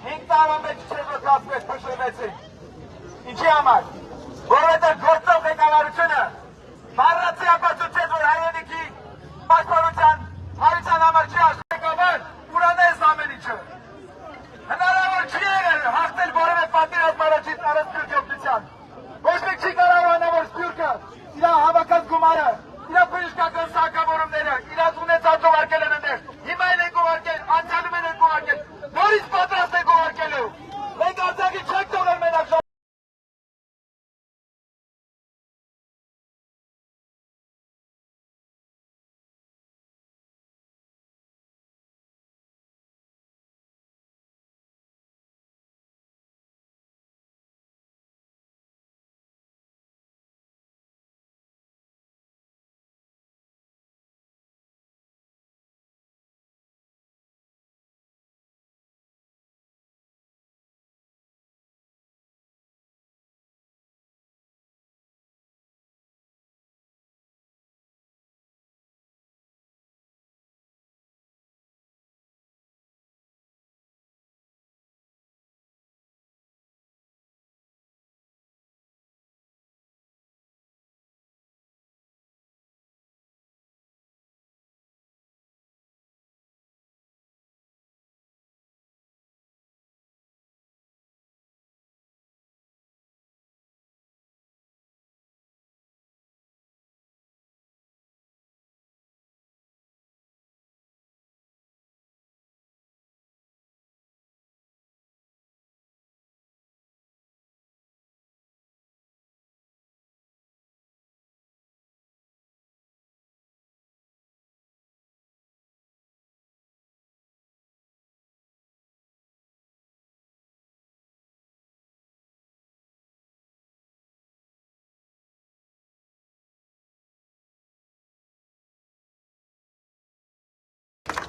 5 տարվա մեջ չեզոքացվեց փշրվեցին։ Ինչի համար, որովհետև գործող ղեկավարությունը բառացի ապացուցեց, որ հայրենիքի պաշտպանության հայության համար չի ղեկավար, ուրանես ամեն ինչը։ Հնարավոր չի եղել հաղթել որևէ պատերազմ առաջից առանց սփյուռքի օգնության։ Ոչ մեկ չի կարող անալ, որ սփյուռքը իր հավաքած գումարը, իր բժշկական սարքավորումները, իր ունեցած ուղարկել են այնտեղ։ Հիմա էլ են ուղարկել, անցյալում են ուղարկել, նորից պատրաստ են ուղարկելու։ Մենք Արցախի չենք թողել մենակ։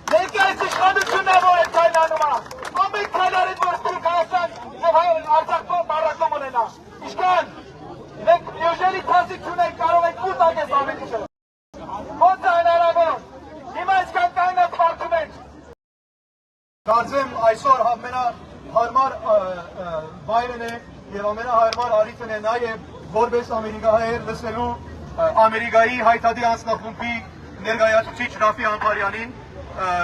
Ներկայիս իշխանությունն է, որ է քայլանում է։ Ամեն քայլարին, որ սփյուռք Հայաստան եւ Արցախ բառակում ունենա։ Իշխան, մենք ուժերի թասիկ չունենք, կարող ենք ու տակես ամեն ինչը։ Ո՞նց է հնարավոր։ Հիմա այսքան կանգնած խաղում ենք։ Կարծեմ այսօր ամենահարմար վայրն է եւ ամենահարմար առիթն է նաեւ որպես ամերիկահայեր լսելու Ամերիկայի հայտարարի անձնախմբի ներկայացուցիչ Ռաֆի Ամբարյանին,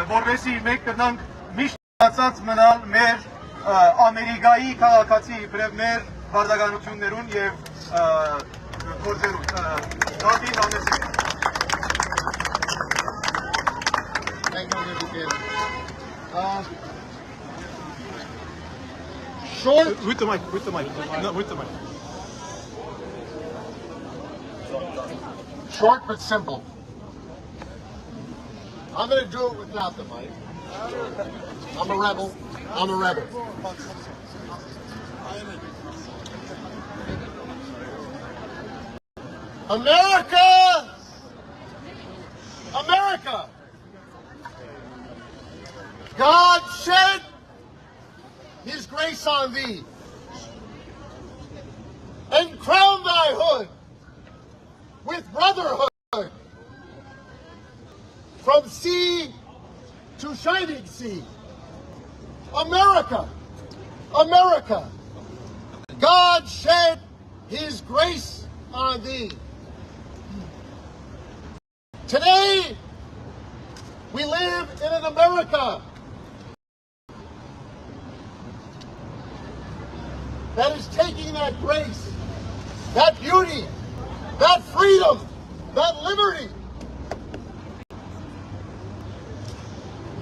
որովհետեւ մենք կնանք միշտ ստացած մնալ մեր Ամերիկայի քաղաքացի իբրև մեր վարդականություններուն եւ գործերուն։ Ռաֆին ամեսին։ Short. With the mic. No, with the mic. Short but simple. I'm going to do it without the mic. I'm a rebel. America! God shed His grace on thee, and crown thy hood with brotherhood, from sea to shining sea. America, God shed His grace on thee. Today, we live in an America that is taking that grace, that beauty, that freedom, that liberty,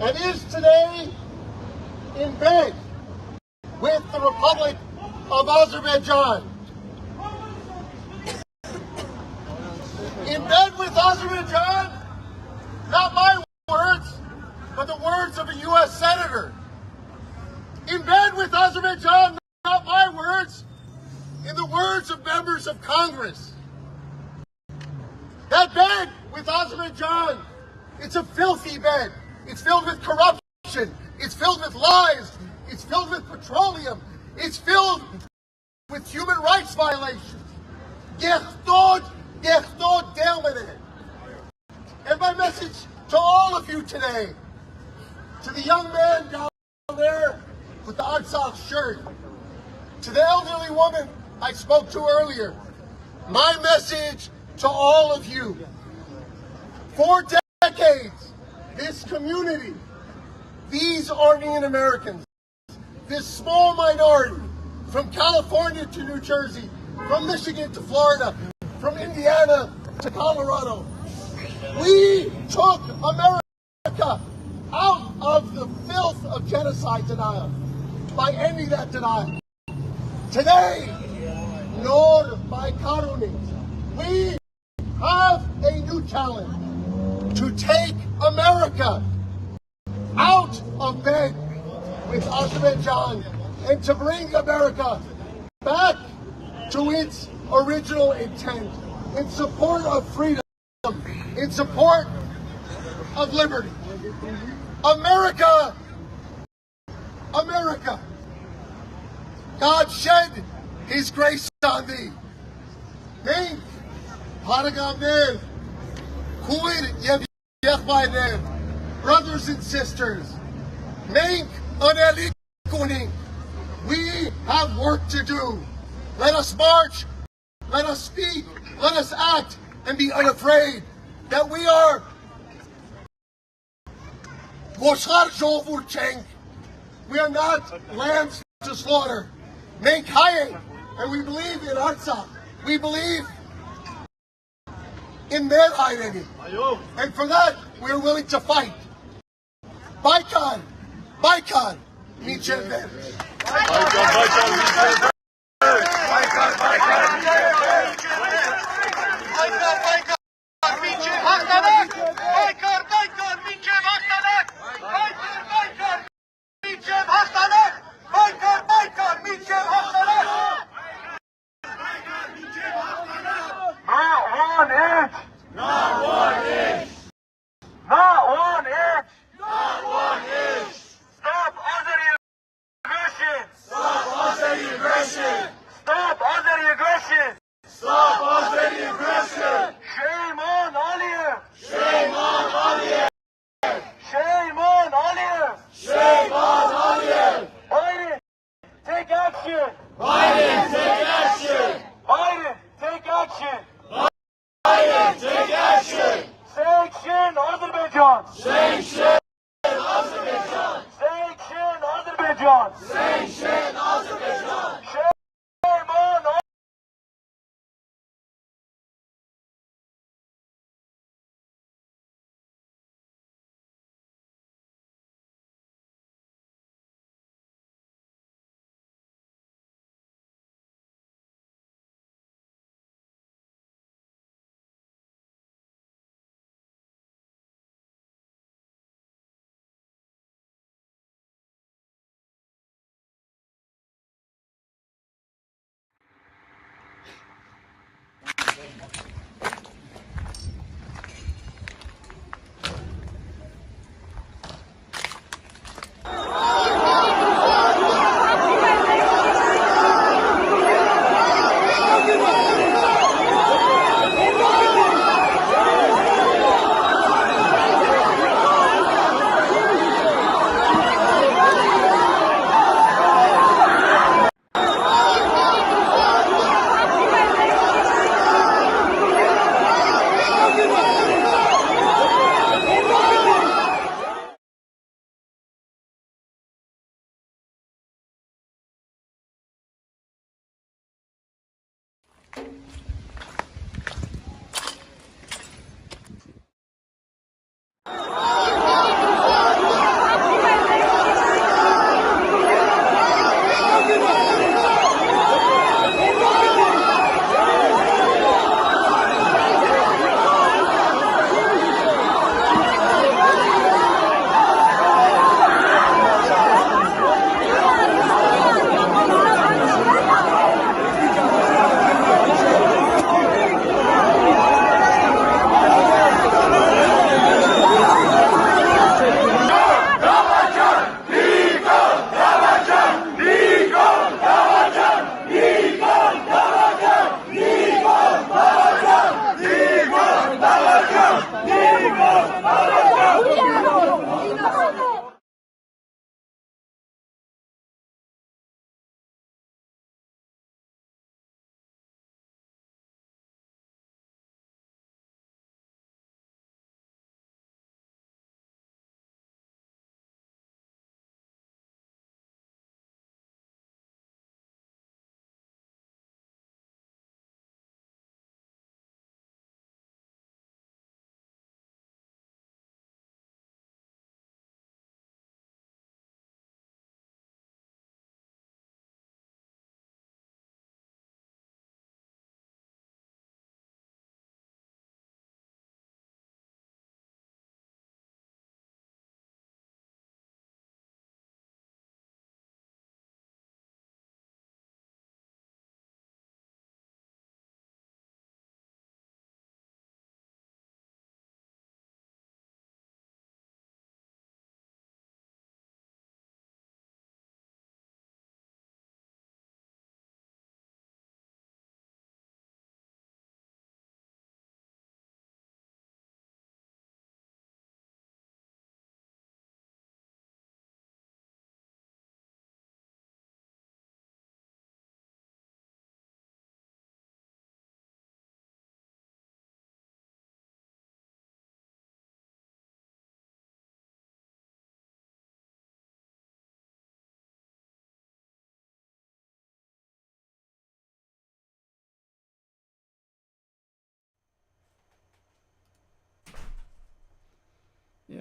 and is today in bed with the Republic of Azerbaijan. In bed with Azerbaijan, not my words, but the words of a U.S. Senator. In bed with Azerbaijan, not my words, in the words of members of Congress. That bed with Azerbaijan, it's a filthy bed. It's filled with corruption. It's filled with lies. It's filled with petroleum. It's filled with human rights violations. And my message to all of you today, to the young man down there with the Artsakh shirt. To the elderly woman I spoke to earlier, my message to all of you. For decades, this community, these Armenian Americans, this small minority from California to New Jersey, from Michigan to Florida, from Indiana to Colorado, we took America out of the filth of genocide denial by ending that denial. Today, nor by Karuni, we have a new challenge to take America out of bed with Azerbaijan and to bring America back to its original intent in support of freedom, in support of liberty. America, America, God shed His grace on thee. Մենք հարագամներ, քույր եւ եղբայրներ, brothers and sisters, մենք անելիք ունենք. We have work to do. Let us march, let us speak, let us act, and be unafraid that we are we are not lambs to slaughter. Մենք հայ ենք, and we believe in Artsakh. We believe in their identity. And for that, we are willing to fight. Boycott, boycott, Michel Verde. Sanction Azerbaijan! Sanction Azerbaijan! Sanction Azerbaijan! Sanction Azerbaijan! Shame on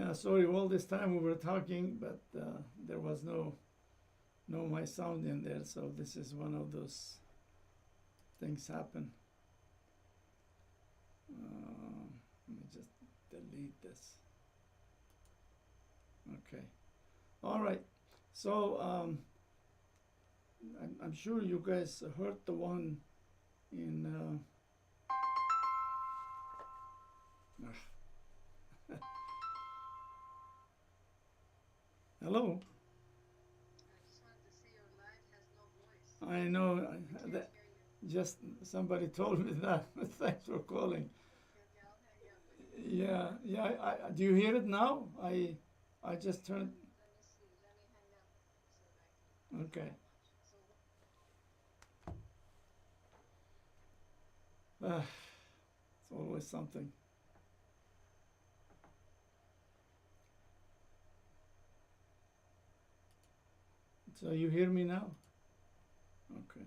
Yeah, sorry, all this time we were talking, but there was no my sound in there, so this is one of those things happen. Let me just delete this. Okay. All right. So I'm sure you guys heard the one in hello. I know. Just somebody told me that. Thanks for calling. Yeah, yeah. Do you hear it now? I just turned. Okay. It's always something. So you hear me now? Okay.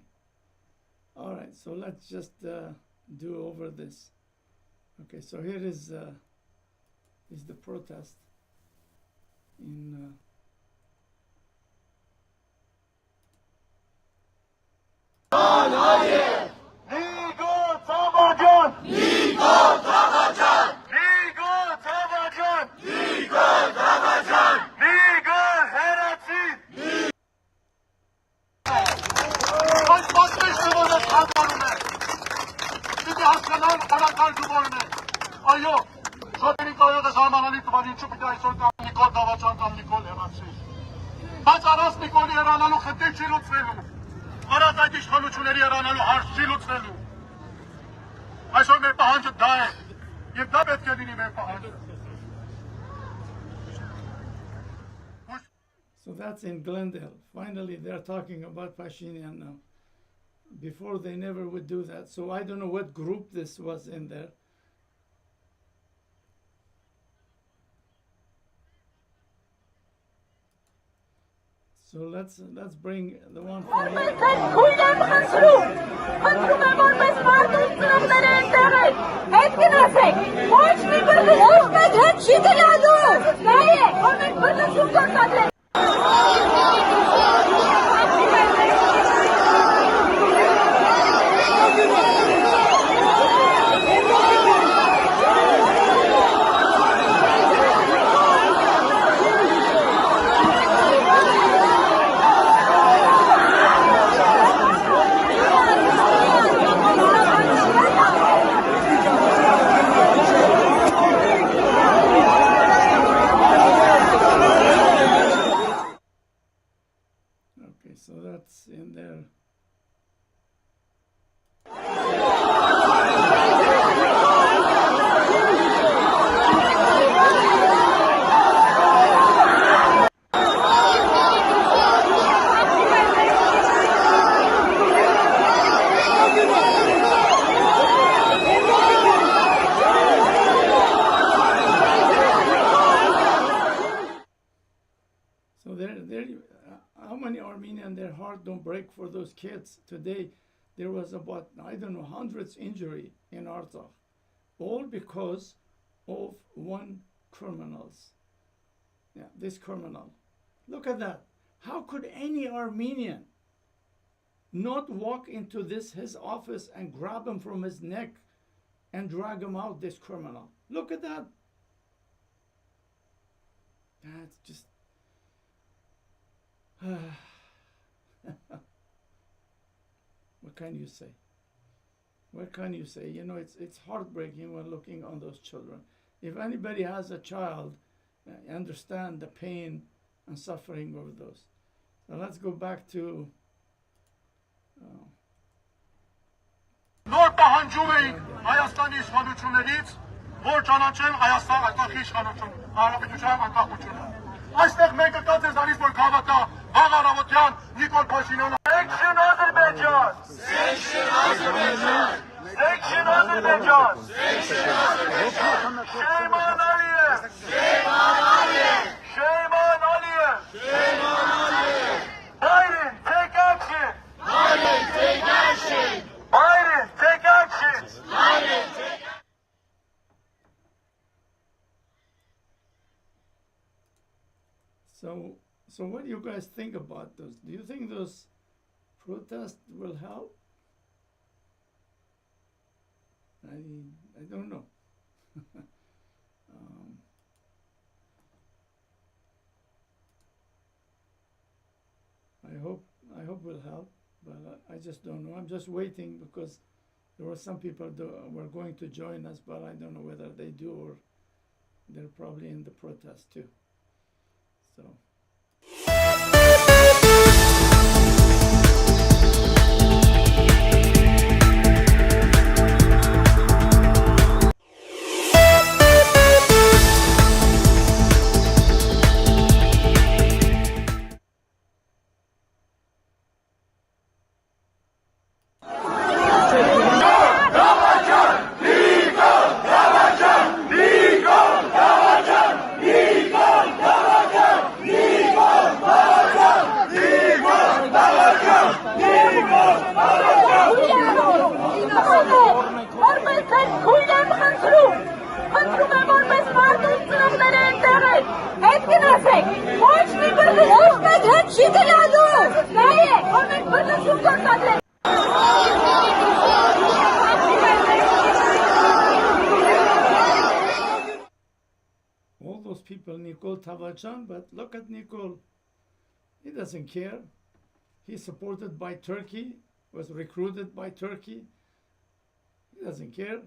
All right. So let's just do over this. Okay. So here is the protest in. Այո, շոթերի կայողը զարմանալի տվար ինչու պիտի այսօր կամ Նիկոլ Դավաճան կամ Նիկոլ հեռացրի։ Բայց առանց Նիկոլի հեռանալու խնդիր չի լուծվելու։ Առանց այդ իշխանությունների հեռանալու հարց չի լուծվելու։ Այսօր մեր պահանջը դա է, եւ դա պետք է լինի մեր պահանջը։ So that's in Glendale. Finally, they're talking about Pashinyan now. Before, they never would do that. So I don't know what group this was in there. So let's bring the one from so that's in there. So there how many Armenians, their heart don't break for those kids? Today, there was about, I don't know, hundreds injury in Artsakh, all because of one criminals. Yeah, this criminal. Look at that. How could any Armenian not walk into his office and grab him from his neck and drag him out, this criminal? Look at that. That's just... What can you say? What can you say? You know, it's heartbreaking when looking on those children. If anybody has a child, understand the pain and suffering of those. So let's go back to... Նոր պահանջում էինք Հայաստանի իշխանություններից, որ ճանաչեն Արցախի իշխանություն, Հանրապետության անկախությունը։ Այստեղ մեկը կած է զարիս, որ գավաթա, վաղ առավոտյան Նիկոլ Փաշինյանը Section Azerbaijan! Section Azerbaijan! Section Azerbaijan! Section Azerbaijan! Shame on Aliyev! Shame on Aliyev! Shame on Aliyev! Shame on Aliyev! Biden, take action! Biden, take action! Biden, take action! Biden, take action! So what do you guys think about those? Do you think those protests will help? I don't know. I hope will help, but I just don't know. I'm just waiting because there were some people that were going to join us, but I don't know whether they do or they're probably in the protest too. So. All those people, Nicole Tavacan, but look at Nicole. He doesn't care. He's supported by Turkey, was recruited by Turkey. He doesn't care.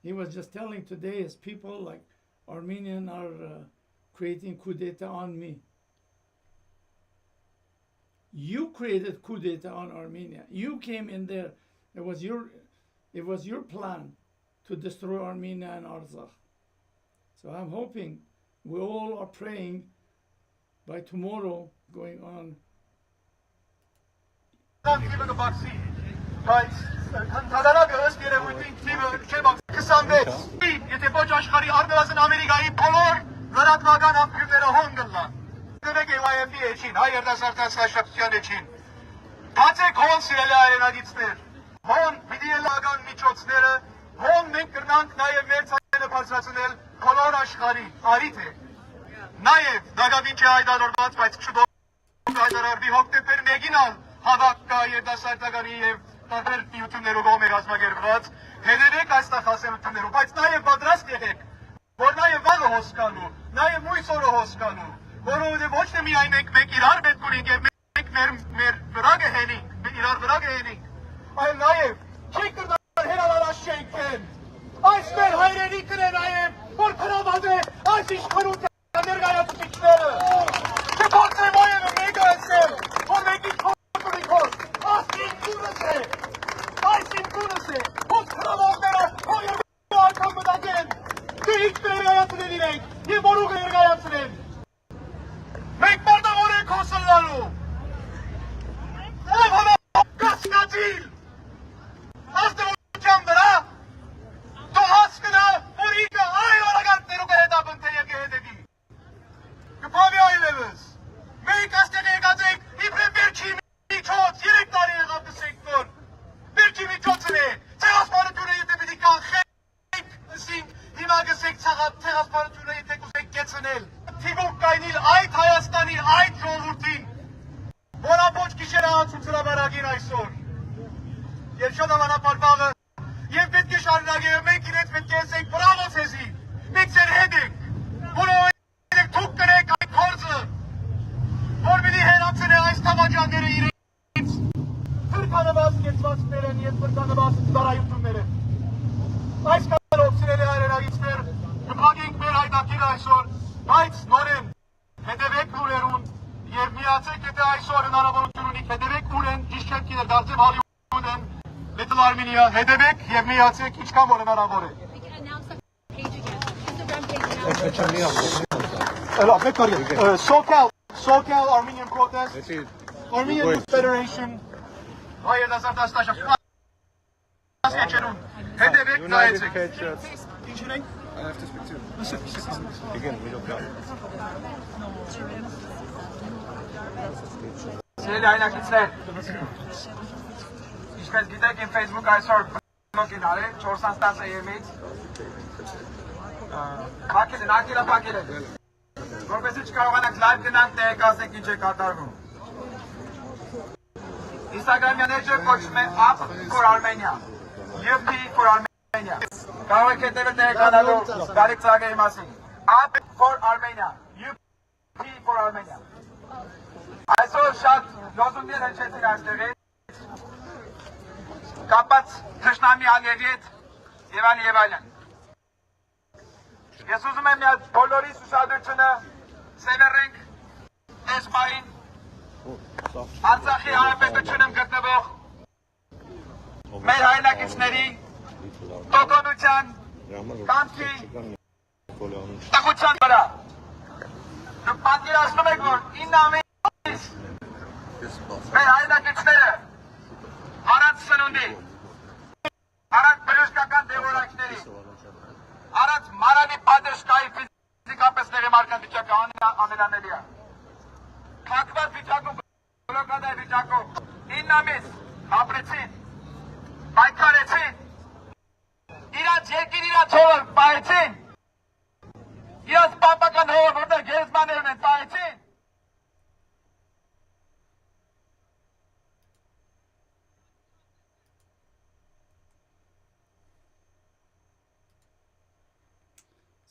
He was just telling today his people, like, Armenian are creating coup d'etat on me. You created coup d'etat on Armenia. You came in there. It was your plan to destroy Armenia and Artsakh. So I'm hoping, we all are praying by tomorrow going on. Բոլոր աշխարհի արիթ է նաև դակավինչի հայտարարված բայց հայտարարվի հոկտեմբեր 1-ին հավաք կա երիտասարդականի եւ տարբեր միություններով կողմեր կազմակերպված հետևեք այս նախասենություններով բայց նաև պատրաստ եղեք որ նաև վաղը հոսքանու նաև մույս օրը հոսքանու որովհետեւ ոչ թե միայն մենք իրար պետք ունենք եւ մենք մեր վրա կհենենք իրար վրա կհենենք այլ նաև չի կրնալ հերավարաշ շենքեն այս մեր հայրենիքն է նաև որ փրավադ է այս իշխանության ներկայացուցիչները չփորձեմ այևը ներկայացնել որ մենք իշխանությունից այս ինքնուրս է որ փրավողները հայերու արկան մտակեն դե ինչ ներկայացնել իրենք և որ ուղը ներկայացնել մենք մարդավոր ենք հոսլնալու ով հնա կասկածիլ աստվության վրա to haskına Morica ay oragatları hedabın teyge hededi. Kapavi ailemiz. Meik astene gazek ibre birçi miçot yirek tarihe kapı sektör. Birçi miçotsene. Terasmanı türeyete bidikan xeyk sing image sekt sagat terasmanı türeyete kuzek geçenel. Tiguk kaynil ay tayastanil ay jolurtin. Bona boç kişere açımsıra baragin aysor. Yerşada bana parpağı Եվ պետք է շարունակենք, մենք իրենց պետք է ասենք բրավո ցեզի, մենք ձեր հետ ենք, որովհետև դուք կրեք այդ փորձը, որ պիտի հերացնե այս թավաճանները իրենց թրկանված կեցվածքներն և թրկանված ծառայությունները։ Այս կանալով սիրելի հայրենագիցներ, կփակենք մեր հայտակիրը այսօր, բայց նորեն հետևեք լուրերուն և միացեք, եթե այսօր հնարավորություն ունիք, հետևեք ուր են, ճիշտ չեմ կիներ, դարձեմ Հոլիվուդ են, Little Armenia, հետևեք և միացեք ինչքան որ հնարավոր է։ SoCal Armenian Protest, Armenian Youth Federation, հետևեք նայեցեք։ Ինչին ենք։ I have to speak to you. Again, we don't got it. Սիրելի հայրենակիցներ, Ինչպես գիտեք, իմ Facebook այսօր բնոքին արել, 410 եմից, պակել են, ակելա պակել են, որպեսզի չկարողանանք լայվ գնանք տեղեկացնենք ինչ է կատարվում։ Instagram-յան էջը կոչվում է Up for Armenia, UP for Armenia։ Կարող եք հետևել տեղեկանալու գալիք ծրագրերի մասին։ Up for Armenia, UP for Armenia։ Այսօր շատ լոզունգներ հնչեցին այստեղից, կապած թշնամի ալիևի հետ եւ այլն եւ այլն։ Ես ուզում եմ միած բոլորիս ուշադրությունը սևեռենք այս պահին Արցախի հանրապետությունում գտնվող մեր հայրենակիցների տոկունության, կամքի, տխության վրա։ Դուք պատկերացնում եք, որ 9 ամիս մեր հայրենակիցները առանց սնունդի, առանց բժշկական դեղորայքների, առանց մարանի պատժկայի ֆիզիկապես ներմարքանդիճակը անելանելի է։ Փակված վիճակում, բլոկադային վիճակում 9 ամիս ապրեցին, պայքարեցին, իրանց երկիր իրանց հողը պահեցին, իրանց պապական հողը, որտեղ գերեզմաներն են, պահեցին։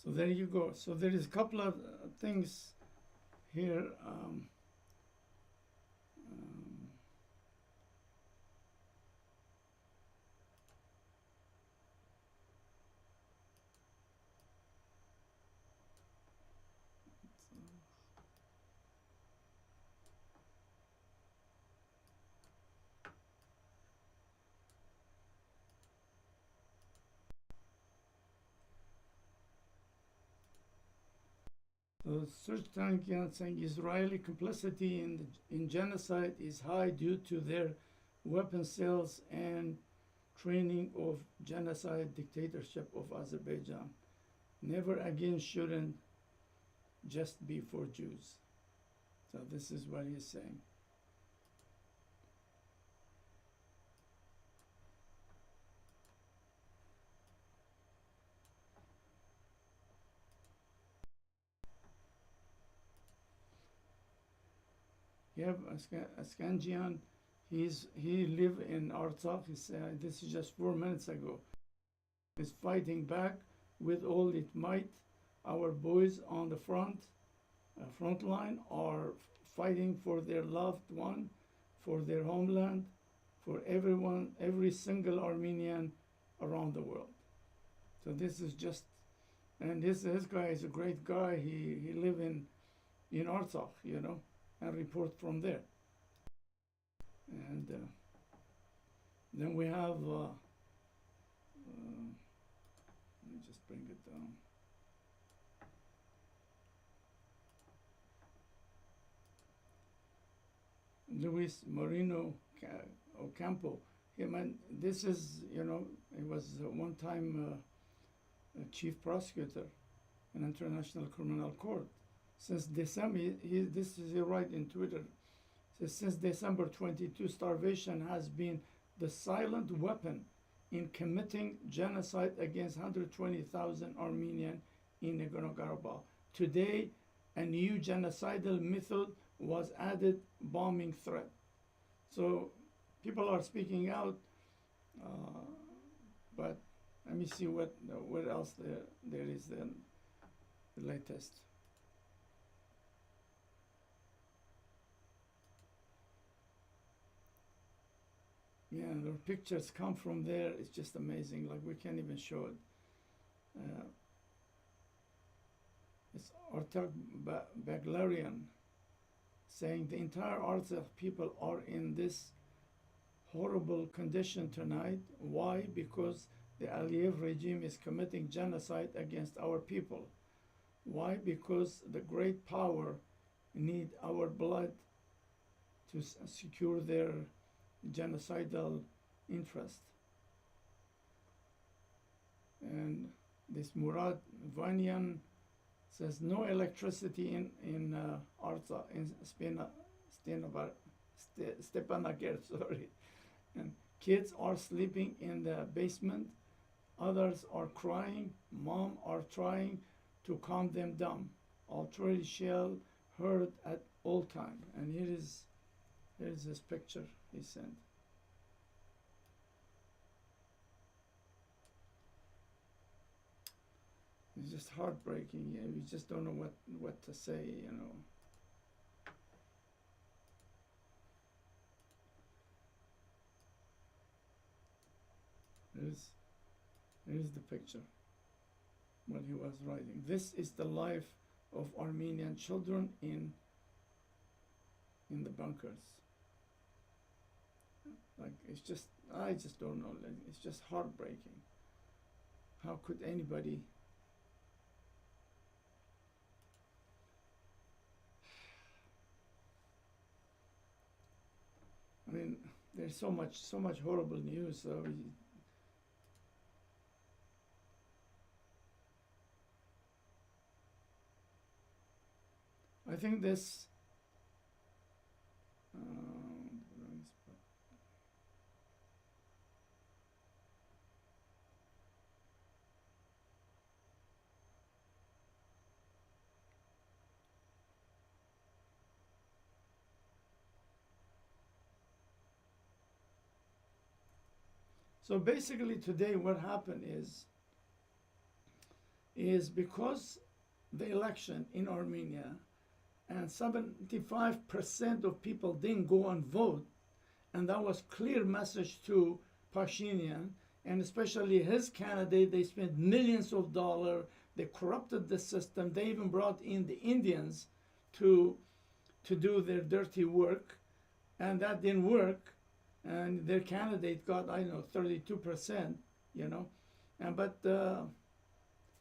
So there you go. So there is a couple of things here. So Serge Tankian saying Israeli complicity in genocide is high due to their weapon sales and training of genocide dictatorship of Azerbaijan. Never again shouldn't just be for Jews. So this is what he's saying. Yeah, Askanjian, he live in Artsakh. This is just 4 minutes ago. He's fighting back with all its might. Our boys on the front line are fighting for their loved one, for their homeland, for everyone, every single Armenian around the world. So this is just, and this guy is a great guy. He live in Artsakh, you know, and report from there. And then we have, let me just bring it down. Luis Moreno Ocampo. This is, you know, he was one time chief prosecutor in International Criminal Court. Since December, this is right in Twitter. Since December 22, starvation has been the silent weapon in committing genocide against 120,000 Armenians in Nagorno-Karabakh. Today, a new genocidal method was added: bombing threat. So people are speaking out, but let me see what else there is then, the latest. Yeah, the pictures come from there. It's just amazing. Like, we can't even show it. It's Artsakh Baglarian saying the entire Artsakh people are in this horrible condition tonight. Why? Because the Aliyev regime is committing genocide against our people. Why? Because the great power need our blood to secure their genocidal interest. And this Murad Vanyan says no electricity in Artsakh, in Stepanakert, sorry. And kids are sleeping in the basement. Others are crying. Mom are trying to calm them down. artillery shell heard at all time. And here is his picture he sent. It's just heartbreaking. Yeah, we just don't know what to say, you know. Here's the picture when he was writing. This is the life of Armenian children in the bunkers. Like, it's just, I just don't know. It's just heartbreaking. How could anybody? I mean, there's so much horrible news. So I think this. So basically today what happened is because the election in Armenia and 75% of people didn't go and vote, and that was clear message to Pashinyan and especially his candidate. They spent millions of dollars, they corrupted the system, they even brought in the Indians to do their dirty work, and that didn't work. And their candidate got, I don't know, 32%, you know. And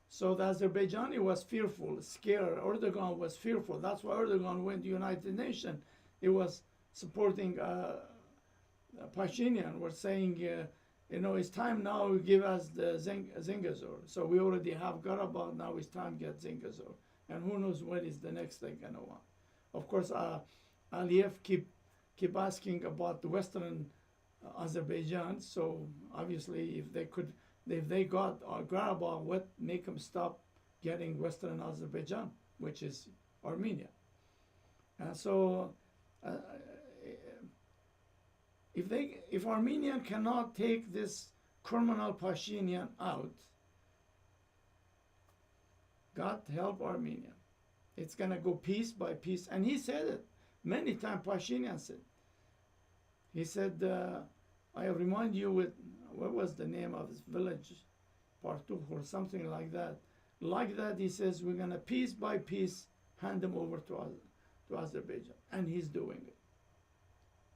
so the Azerbaijani was fearful, scared. Erdogan was fearful. That's why Erdogan went to the United Nations. It was supporting Pashinyan, was saying, you know, it's time now to give us the Zingazur. So we already have Karabakh, now it's time to get Zingazur. And who knows what is the next thing going to want. Of course, Aliyev keep asking about the Western Azerbaijan. So obviously, if they got Karabakh, what make them stop getting Western Azerbaijan, which is Armenia? And so, if Armenian cannot take this criminal Pashinyan out, God help Armenia. It's gonna go piece by piece, and he said it many times. Pashinyan said. He said, I remind you with, what was the name of his village? Partukh or something like that. Like that, he says, we're going to piece by piece hand them over to Azerbaijan. And he's doing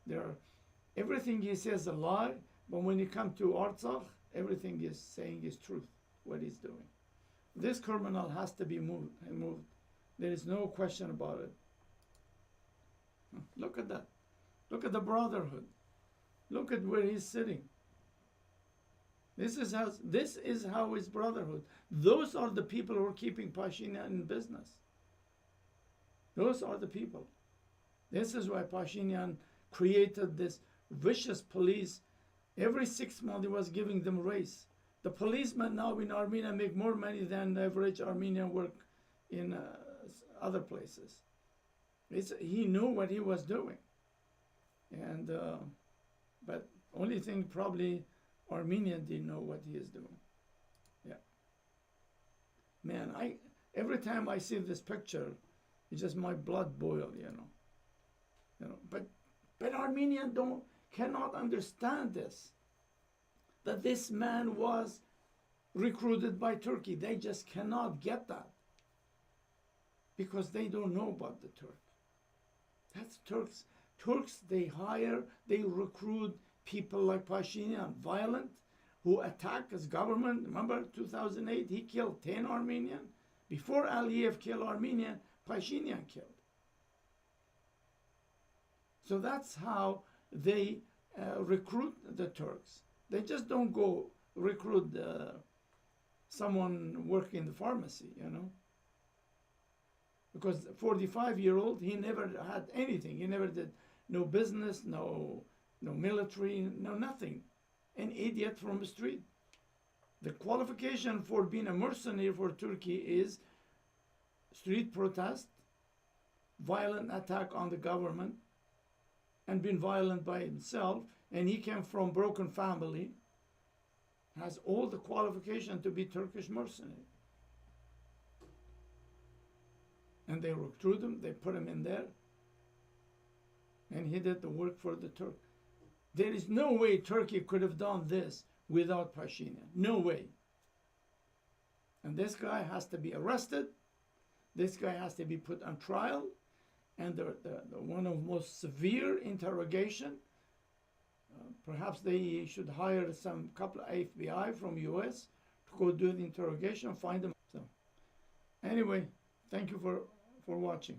it. Everything he says is a lie, but when you come to Artsakh, everything he's saying is truth, what he's doing. This criminal has to be moved. There is no question about it. Look at that. Look at the brotherhood. Look at where he's sitting. This is how his brotherhood. Those are the people who are keeping Pashinyan in business. Those are the people. This is why Pashinyan created this vicious police. Every 6 months he was giving them raise. The policemen now in Armenia make more money than the average Armenian work in other places. He knew what he was doing. And but only thing probably Armenia didn't know what he is doing. Yeah. Man, every time I see this picture, it's just my blood boil, you know. But Armenians cannot understand this. That this man was recruited by Turkey. They just cannot get that. Because they don't know about the Turk. That's Turks. Turks, they recruit people like Pashinyan, violent, who attack his government. Remember 2008, he killed 10 Armenian. Before Aliyev killed Armenian, Pashinyan killed. So that's how they recruit the Turks. They just don't go recruit someone working in the pharmacy, you know. Because 45-year-old, he never had anything. He never did no business, no military, no nothing. An idiot from the street. The qualification for being a mercenary for Turkey is street protest, violent attack on the government, and been violent by himself, and he came from broken family, has all the qualification to be Turkish mercenary. And they recruit him, they put him in there, and he did the work for the Turk. There is no way Turkey could have done this without Pashinyan. No way. And this guy has to be arrested. This guy has to be put on trial. And the one of most severe interrogation. Perhaps they should hire some couple of FBI from US to go do the interrogation, find them. So anyway, thank you for watching.